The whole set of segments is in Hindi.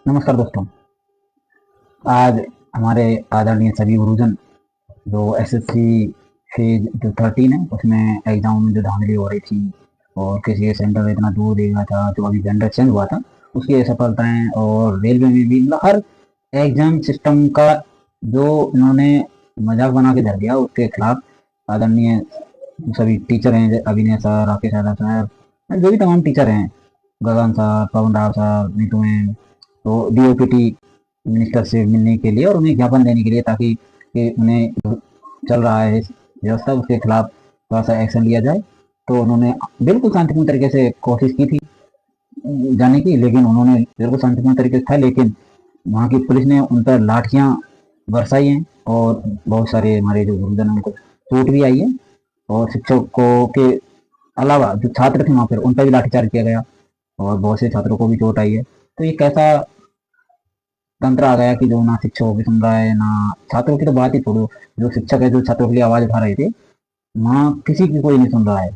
नमस्कार दोस्तों। आज हमारे आदरणीय सभी गुरुजन जो एसएससी फेज जो 13 है उसमें एग्जाम में जो धांधली हो रही थी और किसी सेंटर इतना दूर दे गया था, जो अभी जेंडर चेंज हुआ था उसकी असफलताएं, और रेलवे में भी मतलब हर एग्जाम सिस्टम का जो इन्होंने मजाक बना के धर दिया उसके खिलाफ आदरणीय सभी टीचर हैं, अभिनय सर, राकेश यादव सर, जो भी तमाम टीचर हैं, गगन सर, पवन राव सर, नीतू मैम, तो डीओपीटी मिनिस्टर से मिलने के लिए और उन्हें ज्ञापन देने के लिए, ताकि कि उन्हें जो चल रहा है इस व्यवस्था उसके खिलाफ थोड़ा सा एक्शन लिया जाए। तो उन्होंने बिल्कुल शांतिपूर्ण तरीके से कोशिश की थी जाने की, लेकिन उन्होंने बिल्कुल शांतिपूर्ण तरीके से था, लेकिन वहाँ की पुलिस ने उन पर लाठियाँ बरसाई हैं और बहुत सारे हमारे जो गुरुजन उनको चोट भी आई है, और शिक्षकों के अलावा जो छात्र थे वहाँ पर उन पर भी लाठीचार्ज किया गया और बहुत से छात्रों को भी चोट आई है। तो ये कैसा तंत्र आ गया कि जो ना शिक्षकों की सुन रहा है ना छात्रों की, तो बात ही छोड़ो, जो शिक्षक है जो छात्रों के लिए आवाज उठा रहे थे वहाँ किसी की कोई नहीं सुन रहा है।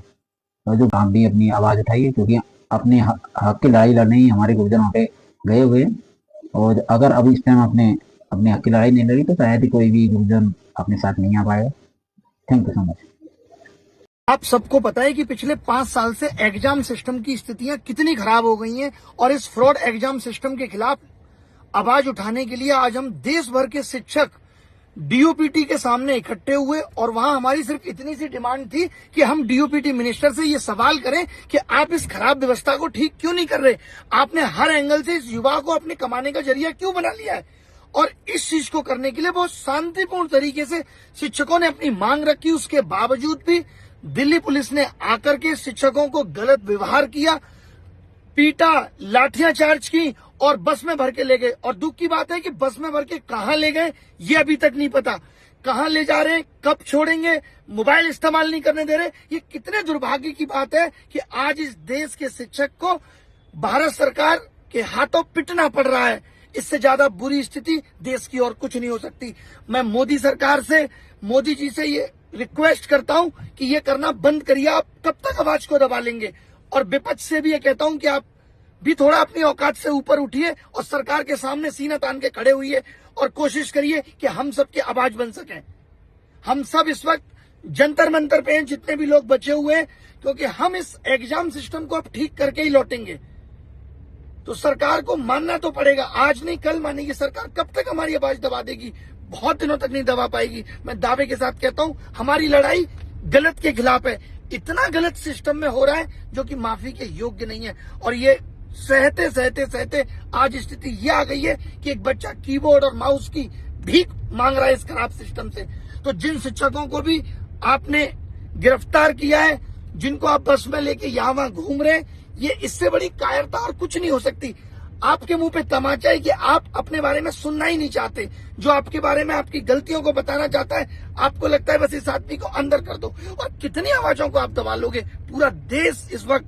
और जो आप भी अपनी आवाज उठाइए, क्योंकि अपने हक की लड़ाई लड़ने ही हमारे गुरुजन वहाँ पे गए हुए हैं, और अगर अभी इस टाइम अपने अपने हक की लड़ाई नहीं लड़ी तो शायद ही कोई भी गुरुजन अपने साथ नहीं आ पाएगा। Thank you so much. आप सबको पता है कि पिछले 5 साल से एग्जाम सिस्टम की स्थितियां कितनी खराब हो गई हैं, और इस फ्रॉड एग्जाम सिस्टम के खिलाफ आवाज उठाने के लिए आज हम देश भर के शिक्षक डीओपीटी के सामने इकट्ठे हुए, और वहां हमारी सिर्फ इतनी सी डिमांड थी कि हम डीओपीटी मिनिस्टर से ये सवाल करें कि आप इस खराब व्यवस्था को ठीक क्यों नहीं कर रहे। आपने हर एंगल से इस युवा को अपने कमाने का जरिया क्यों बना लिया है, और इस चीज को करने के लिए बहुत शांतिपूर्ण तरीके से शिक्षकों ने अपनी मांग रखी। उसके बावजूद भी दिल्ली पुलिस ने आकर के शिक्षकों को गलत व्यवहार किया, पीटा, लाठियां चार्ज की और बस में भर के ले गए। और दुख की बात है कि बस में भर के कहां ले गए ये अभी तक नहीं पता, कहां ले जा रहे, कब छोड़ेंगे, मोबाइल इस्तेमाल नहीं करने दे रहे। ये कितने दुर्भाग्य की बात है कि आज इस देश के शिक्षक को भारत सरकार के हाथों पिटना पड़ रहा है। इससे ज्यादा बुरी स्थिति देश की और कुछ नहीं हो सकती। मैं मोदी सरकार से, मोदी जी से ये रिक्वेस्ट करता हूं कि ये करना बंद करिए। आप कब तक आवाज को दबा लेंगे? और विपक्ष से भी ये कहता हूं कि आप भी थोड़ा अपनी औकात से ऊपर उठिए और सरकार के सामने सीना तान के खड़े हुइए और कोशिश करिए कि हम सबकी आवाज बन सकें। हम सब इस वक्त जंतर मंतर पे हैं, जितने भी लोग बचे हुए हैं, क्योंकि हम इस एग्जाम सिस्टम को अब ठीक करके ही लौटेंगे। तो सरकार को मानना तो पड़ेगा, आज नहीं कल मानेगी सरकार। कब तक हमारी आवाज दबा देगी? बहुत दिनों तक नहीं दबा पाएगी। मैं दावे के साथ कहता हूं हमारी लड़ाई गलत के खिलाफ है। इतना गलत सिस्टम में हो रहा है जो कि माफी के योग्य नहीं है, और ये सहते सहते सहते आज स्थिति ये आ गई है कि एक बच्चा कीबोर्ड और माउस की भीख मांग रहा है इस खराब सिस्टम से। तो जिन शिक्षकों को भी आपने गिरफ्तार किया है, जिनको आप बस में लेके यहाँ वहां घूम रहे हैं, ये इससे बड़ी कायरता और कुछ नहीं हो सकती। आपके मुंह पे तमाचा है कि आप अपने बारे में सुनना ही नहीं चाहते। जो आपके बारे में आपकी गलतियों को बताना चाहता है, आपको लगता है बस इस आदमी को अंदर कर दो। और कितनी आवाजों को आप दबा लोगे? पूरा देश इस वक्त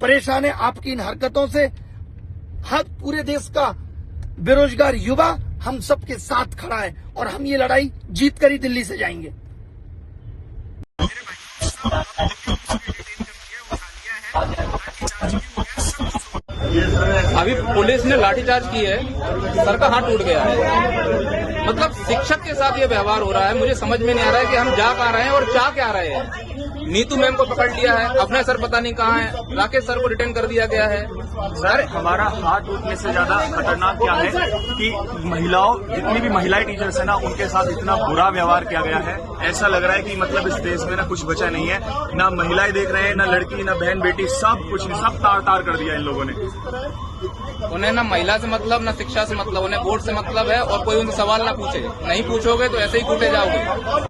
परेशान है आपकी इन हरकतों से। हर पूरे देश का बेरोजगार युवा हम सबके साथ खड़ा है, और हम ये लड़ाई जीत कर ही दिल्ली से जाएंगे। अभी पुलिस ने लाठीचार्ज की है, सर का हाथ टूट गया है। मतलब शिक्षक के साथ ये व्यवहार हो रहा है, मुझे समझ में नहीं आ रहा है कि हम जा कहाँ रहे हैं और चाह क्या रहे हैं। नीतू मैम को पकड़ लिया है, अपने सर पता नहीं कहाँ है, राकेश सर को रिटेन कर दिया गया है। सर हमारा हाथ टूटने से ज्यादा खतरनाक क्या है कि महिलाओं, जितनी भी महिलाएं टीचर्स है ना, उनके साथ इतना बुरा व्यवहार किया गया है। ऐसा लग रहा है कि मतलब इस देश में ना कुछ बचा नहीं है, ना महिलाएं देख रहे हैं, ना लड़की, ना बहन बेटी, सब कुछ, सब तार तार कर दिया इन लोगों ने। उन्हें ना महिला से मतलब, ना शिक्षा से मतलब, उन्हें वोट से मतलब है, और कोई उनसे सवाल ना पूछे। नहीं पूछोगे तो ऐसे ही कूटे जाओगे।